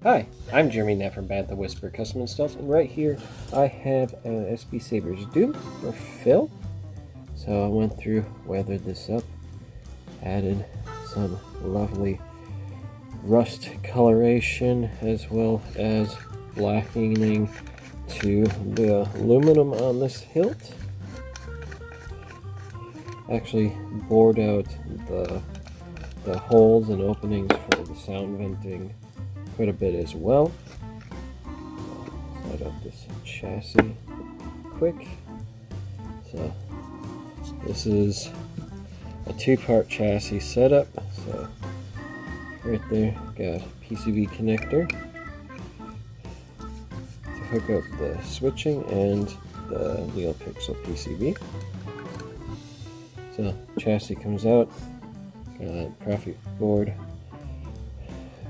Hi, I'm Jeremy Knapp from Bantha Whisper Custom Installs, and right here I have an SB Sabers Dume for fill. So I went through, weathered this up, added some lovely rust coloration as well as blackening to the aluminum on this hilt. Actually bored out the holes and openings for the sound venting quite a bit as well. Slide out this chassis quick. So this is a two-part chassis setup. So right there, got PCB connector to hook up the switching and the NeoPixel PCB. So chassis comes out, got Proffie board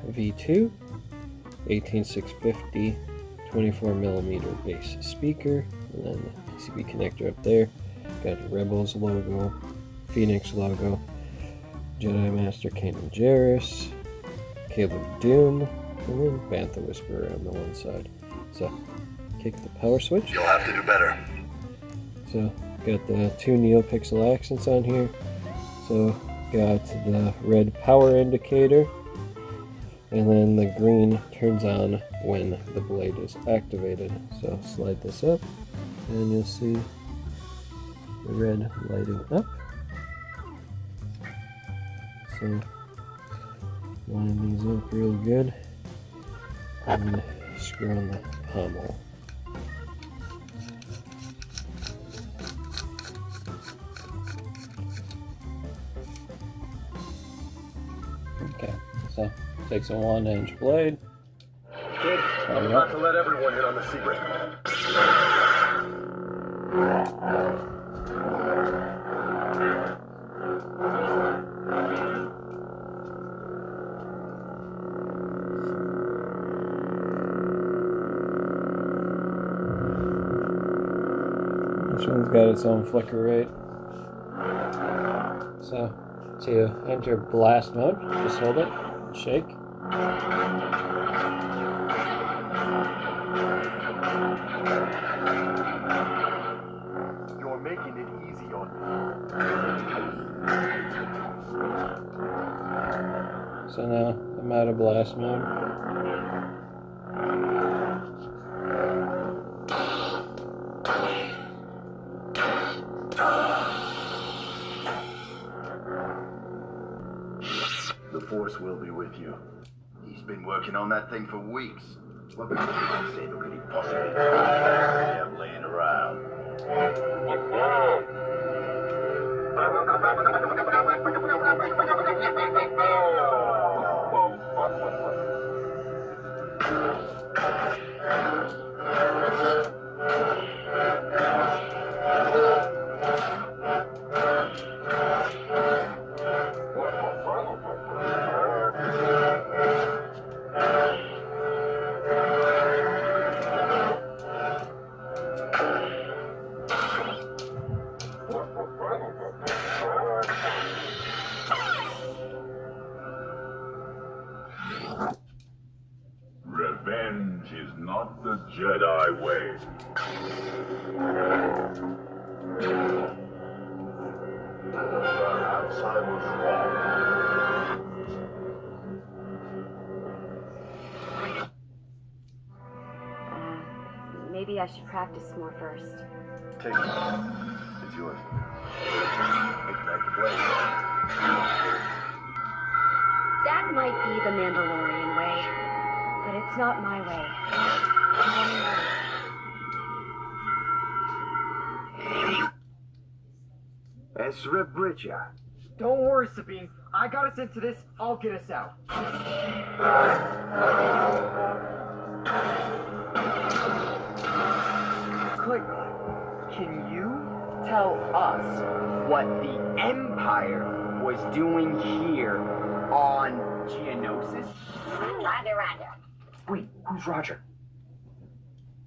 V2, 18650, 24mm bass speaker, and then the PCB connector up there. Got the Rebels logo, Phoenix logo, Jedi Master Kanan Jarrus, Caleb Dume, and then Bantha Whisperer on the one side. So, kick the power switch. You'll have to do better. So, got the two NeoPixel accents on here. So, got the red power indicator, and then the green turns on when the blade is activated. So, slide this up, and you'll see the red lighting up. So line these up real good and screw on the pommel. Okay, so takes a 1-inch blade. Kid, I'm about to let everyone hit on the secret. This one's got its own flicker rate. So to enter blast mode, just hold it and shake. You're making it easy on me. So now I'm out of blast mode. The Force will be with you. He's been working on that thing for weeks. What kind of lightsaber could he possibly have laying around? Revenge is not the Jedi way. Outside was wrong. Maybe I should practice more first. Take it. It's yours. Take back the blade. That might be the Mandalorian way, but it's not my way. Ezra Bridger. Don't worry, Sabine. I got us into this. I'll get us out. Click. Can you tell us what the Empire was doing here on Geonosis? Roger. Wait, who's Roger?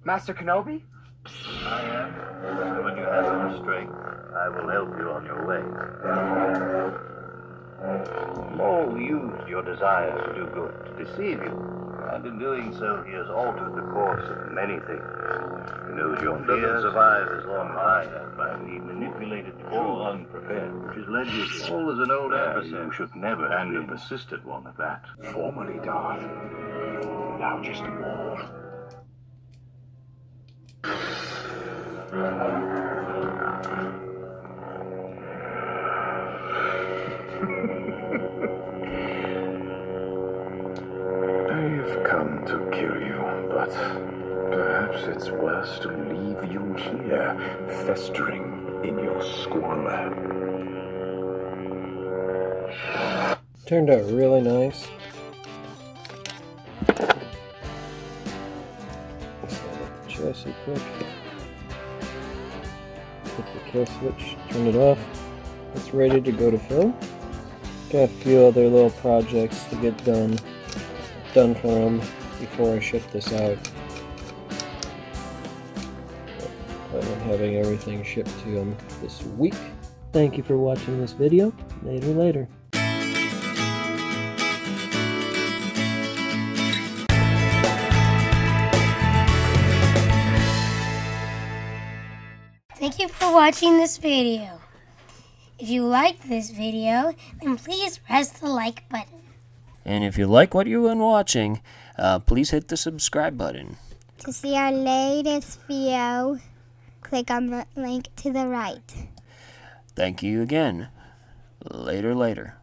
Master Kenobi? I am. And when you have enough strength, I will help you on your way. Maul used your desire to do good to deceive you. And in doing so, he has altered the course of many things. He knows your fears survive as long as I have, and he manipulated the truth unprepared, which has led you to all as an old adversary who should never have been. A persistent one at that. Formerly Darth, now just a wall. I've come to kill you, but perhaps it's worse to leave you here, festering in your squalor. Turned out really nice. Let's set up the chassis quick. Hit the kill switch, turn it off. It's ready to go to film. Got a few other little projects to get done for them before I ship this out. Plan on having everything shipped to them this week. Thank you for watching this video. Later. Thank you for watching this video. If you liked this video, then please press the like button. And if you like what you've been watching, please hit the subscribe button. To see our latest video, click on the link to the right. Thank you again. Later.